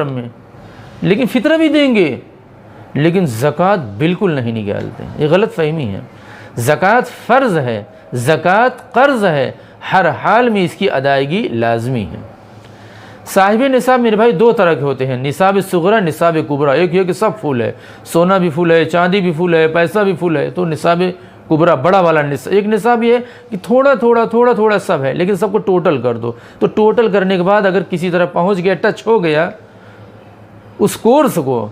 में, लेकिन फ़ितरा भी देंगे, लेकिन ज़कात बिल्कुल नहीं निकालते। ये गलत फ़हमी है। ज़कात फ़र्ज़ है, ज़कात कर्ज़ है, हर हाल में इसकी अदायगी लाजमी है। साहिब निसाब मेरे भाई दो तरह के होते हैं, निसाब सुगरा, निसाब कुबरा। एक ये कि सब फुल है, सोना भी फुल है, चांदी भी फुल है, पैसा भी फुल है, तो निसाब कुबरा बड़ा वाला निसाब। एक निसाब ये कि थोड़ा थोड़ा सब है, लेकिन सबको टोटल कर दो। तो टोटल करने के बाद अगर किसी तरह पहुंच गया, टच हो गया उस कोर्स को,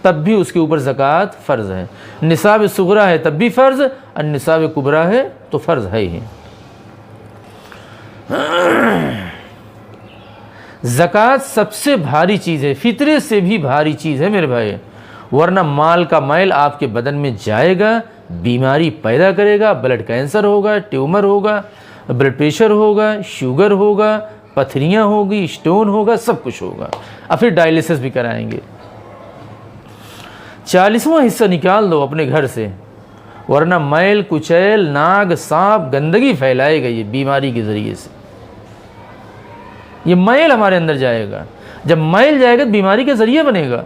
तब भी उसके ऊपर ज़कात फ़र्ज़ है। निसाब सुगरा है तब भी फ़र्ज़, और निसाब कुबरा है तो फ़र्ज़ है ही। ज़कात सबसे भारी चीज़ है, फ़ितरे से भी भारी चीज़ है मेरे भाई, वरना माल का मैल आपके बदन में जाएगा, बीमारी पैदा करेगा, ब्लड कैंसर होगा, ट्यूमर होगा, ब्लड प्रेशर होगा, शुगर होगा, पथरियाँ होगी, स्टोन होगा, सब कुछ होगा, और फिर डायलिसिस भी कराएंगे। 40वां हिस्सा निकाल दो अपने घर से, वरना मैल कुचैल, नाग, सांप, गंदगी फैलाएगा ये बीमारी के ज़रिए से। ये मैल हमारे अंदर जाएगा, जब मैल जाएगा तो बीमारी के ज़रिए बनेगा।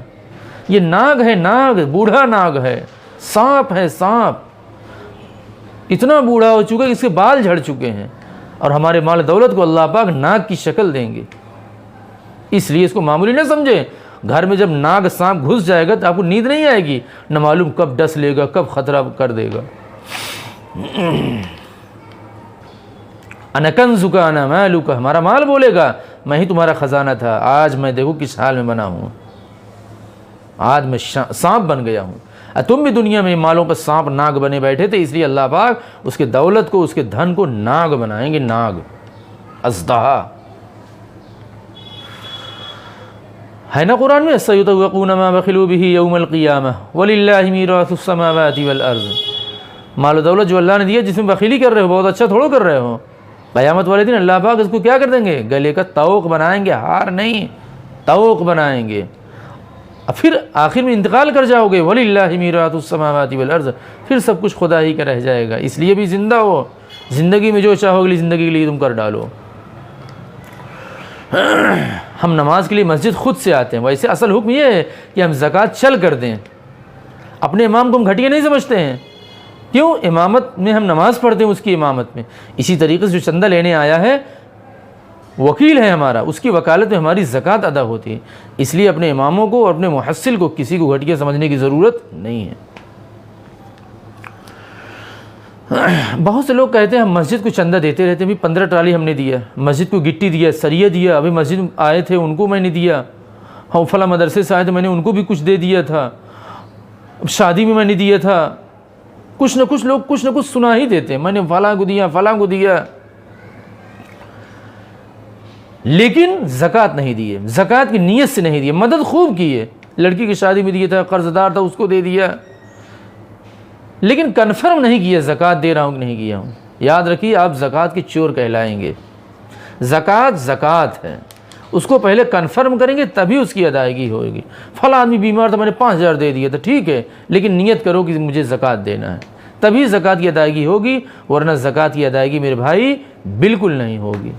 ये नाग है, नाग बूढ़ा नाग है, सांप है, सांप इतना बूढ़ा हो चुका है कि इसके बाल झड़ चुके हैं, और हमारे माल दौलत को अल्लाह पाक नाग की शक्ल देंगे। इसलिए इसको मामूली न समझें। घर में जब नाग सांप घुस जाएगा तो आपको नींद नहीं आएगी, न मालूम कब डस लेगा, कब ख़तरा कर देगा। अनकंजुका अना मालुका, हमारा माल बोलेगा मैं ही तुम्हारा ख़जाना था, आज मैं देखो किस हाल में बना हूँ, आज मैं सांप बन गया हूँ। तुम भी दुनिया में मालों पर सांप नाग बने बैठे थे, इसलिए अल्लाह पाक उसके दौलत को, उसके धन को नाग बनाएंगे, नाग, अज़दहा है ना कुरान में, सयुतवक़ून मा बख़िलू बिही यौमल क़ियामह वलिल्लाहि मीरासुस समावाति वल अर्ज़। माल दौलत जो अल्लाह ने दिया, जिसमें बखीली कर रहे हो, बहुत अच्छा थोड़ा कर रहे हो, क़यामत वाले दिन अल्लाह पाक इसको क्या कर देंगे, गले का तौक बनाएंगे, हार नहीं तौक बनाएंगे, फिर आखिर में इंतकाल कर जाओगे। वलिल्लाहि मीरासुस समावाति वल अर्ज़, फिर सब कुछ खुदा ही का रह जाएगा। इसलिए भी ज़िंदा हो, ज़िंदगी में जो चाहोगे ज़िंदगी के लिए तुम कर डालो। हम नमाज के लिए मस्जिद ख़ुद से आते हैं, वैसे असल हुक्म ये है कि हम ज़कात चल कर दें। अपने इमाम को हम घटिया नहीं समझते हैं, क्यों, इमामत में हम नमाज़ पढ़ते हैं, उसकी इमामत में। इसी तरीके से जो चंदा लेने आया है, वकील है हमारा, उसकी वकालत में हमारी ज़कात अदा होती है। इसलिए अपने इमामों को और अपने मुहस्सिल को किसी को घटिया समझने की ज़रूरत नहीं है। बहुत से लोग कहते हैं हम मस्जिद को चंदा देते रहते हैं, भी 15 ट्राली हमने दिया, मस्जिद को गिट्टी दिया, सरिया दिया, अभी मस्जिद में आए थे उनको मैंने दिया, हाँ फला मदरसे से आए थे मैंने उनको भी कुछ दे दिया था, शादी में मैंने दिया था। कुछ न कुछ लोग कुछ न कुछ सुना ही देते हैं, मैंने फला को दिया, फला को दिया, लेकिन ज़कात नहीं दिए, ज़कात की नीयत से नहीं दिए। मदद खूब की है, लड़की की शादी में दिया था, कर्ज़दार था उसको दे दिया, लेकिन कन्फर्म नहीं किया ज़कात दे रहा हूँ कि नहीं किया हूँ। याद रखिए, आप ज़कात के चोर कहलाएंगे। ज़कात ज़कात है, उसको पहले कन्फर्म करेंगे तभी उसकी अदायगी होगी। फला आदमी बीमार था, मैंने 5000 दे दिया था, ठीक है, लेकिन नियत करो कि मुझे ज़कात देना है, तभी ज़कात की अदायगी होगी, वरना ज़कात की अदायगी मेरे भाई बिल्कुल नहीं होगी।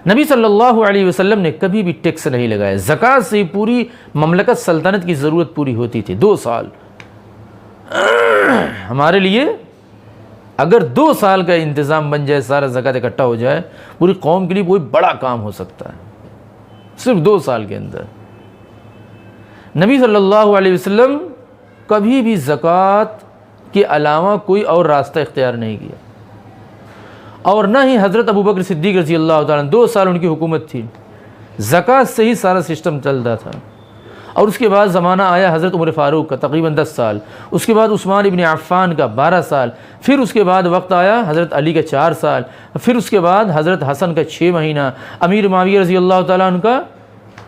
नबी सल्लल्लाहु अलैहि वसल्लम ने कभी भी टैक्स नहीं लगाया। ज़कात से पूरी ममलकत सल्तनत की ज़रूरत पूरी होती थी। 2 साल हमारे लिए, अगर 2 साल का इंतज़ाम बन जाए, सारा ज़कात इकट्ठा हो जाए, पूरी कौम के लिए कोई बड़ा काम हो सकता है, सिर्फ 2 साल के अंदर। नबी सल्लल्लाहु अलैहि वसल्लम कभी भी ज़कात के अलावा कोई और रास्ता इख्तियार नहीं किया, और ना ही हज़रत अबू बकर सिद्दीक़ रज़ी अल्लाह ताला, 2 साल उनकी हुकूमत थी, ज़कात से ही सारा सिस्टम चलता था। और उसके बाद ज़माना आया हज़रत उमर फ़ारूक का, तकरीबन 10 साल, उसके बाद उस्मान इब्न अफ़्फ़ान का 12 साल, फिर उसके बाद वक्त आया हज़रत अली का 4 साल, फिर उसके बाद हज़रत हसन का 6 महीना, अमीर मुआविया रज़ी अल्लाह ताला उनका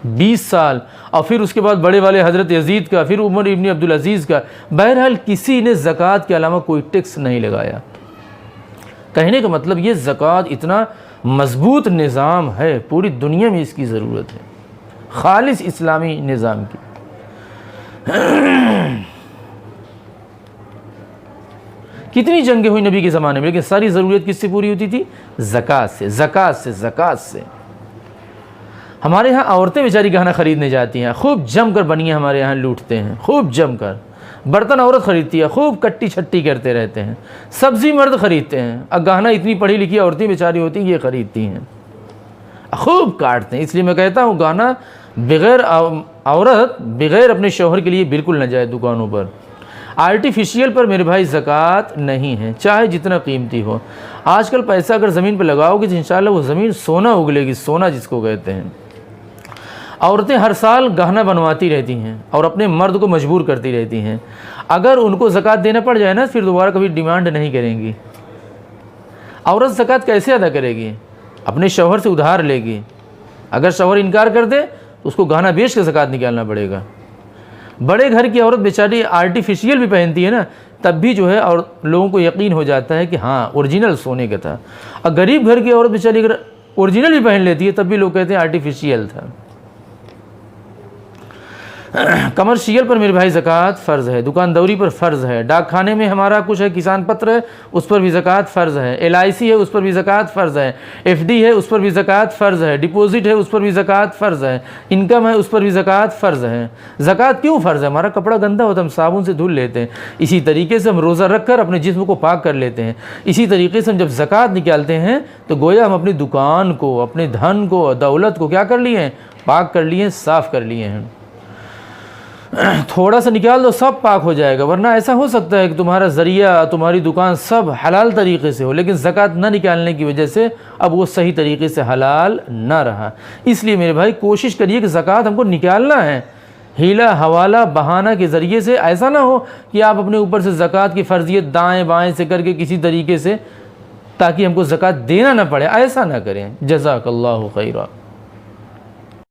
20 साल, और फिर उसके बाद बड़े वाले हज़रत यज़ीद का, फिर उमर इब्न अब्दुल अज़ीज़ का। बहरहाल किसी ने ज़कात के अलावा कोई टैक्स नहीं लगाया। कहने का मतलब ये, ज़कात इतना मज़बूत निज़ाम है, पूरी दुनिया में इसकी ज़रूरत है, खालिस इस्लामी निज़ाम की। कितनी जंगें हुई नबी के ज़माने में, लेकिन सारी ज़रूरत किससे पूरी होती थी? ज़कात से, ज़कात से, ज़कात से। हमारे यहाँ औरतें बेचारी गहना ख़रीदने जाती हैं, खूब जम कर बनियाँ हमारे यहाँ लूटते हैं, खूब जम कर। बर्तन औरत ख़रीदती है, खूब कट्टी छट्टी करते रहते हैं। सब्ज़ी मर्द ख़रीदते हैं, अब गहना इतनी पढ़ी लिखी औरतें बेचारी होती हैं, ये ख़रीदती हैं, खूब काटते हैं। इसलिए मैं कहता हूँ गहना बग़ैर औरत बग़ैर अपने शौहर के लिए बिल्कुल न जाए दुकानों पर। आर्टिफिशियल पर मेरे भाई ज़कात नहीं है, चाहे जितना कीमती हो। आजकल पैसा अगर ज़मीन पर लगाओगे तो इंशाल्लाह वो ज़मीन सोना उगलेगी, सोना जिसको कहते हैं। औरतें हर साल गहना बनवाती रहती हैं और अपने मर्द को मजबूर करती रहती हैं। अगर उनको ज़कात देना पड़ जाए ना, फिर दोबारा कभी डिमांड नहीं करेंगी। औरत ज़कात कैसे अदा करेगी? अपने शौहर से उधार लेगी। अगर शौहर इनकार कर दे तो उसको गहना बेच के ज़कात निकालना पड़ेगा। बड़े घर की औरत बेचारी आर्टिफिशियल भी पहनती है ना, तब भी जो है और लोगों को यकीन हो जाता है कि हाँ ओरिजिनल सोने का था। और गरीब घर की औरत बेचारी अगर ओरिजिनल भी पहन लेती है तब भी लोग कहते हैं आर्टिफिशियल था। कमर्शियल पर मेरे भाई ज़कात फ़र्ज़ है, दुकानदौरी पर फ़र्ज़ है, डाक खाने में हमारा कुछ है, किसान पत्र है उस पर भी ज़कात फ़र्ज़ है, LIC है उस पर भी ज़कात फ़र्ज़ है, FD है उस पर भी ज़कात फ़र्ज़ है, डिपॉज़िट है उस पर भी ज़कात फ़र्ज़ है, इनकम है उस पर भी ज़कात फ़र्ज़ है। ज़कात क्यों फ़र्ज़ है? हमारा कपड़ा गंदा होता है, हम साबुन से धुल लेते हैं। इसी तरीके से हम रोज़ा रख कर अपने जिस्म को पाक कर लेते हैं। इसी तरीके से हम जब ज़कात निकालते हैं तो गोया हम अपनी दुकान को, अपने धन को, दौलत को क्या कर लिए हैं? पाक कर लिए हैं, साफ़ कर लिए हैं। थोड़ा सा निकाल दो सब पाक हो जाएगा। वरना ऐसा हो सकता है कि तुम्हारा ज़रिया, तुम्हारी दुकान सब हलाल तरीके से हो, लेकिन ज़कात न निकालने की वजह से अब वो सही तरीके से हलाल ना रहा। इसलिए मेरे भाई कोशिश करिए कि ज़कात हमको निकालना है। हीला हवाला बहाना के ज़रिए से ऐसा ना हो कि आप अपने ऊपर से ज़कात की फ़र्जियत दाएँ बाएँ से करके किसी तरीके से, ताकि हमको ज़कात देना ना पड़े, ऐसा ना करें। जज़ाकल्लाहु खैरा।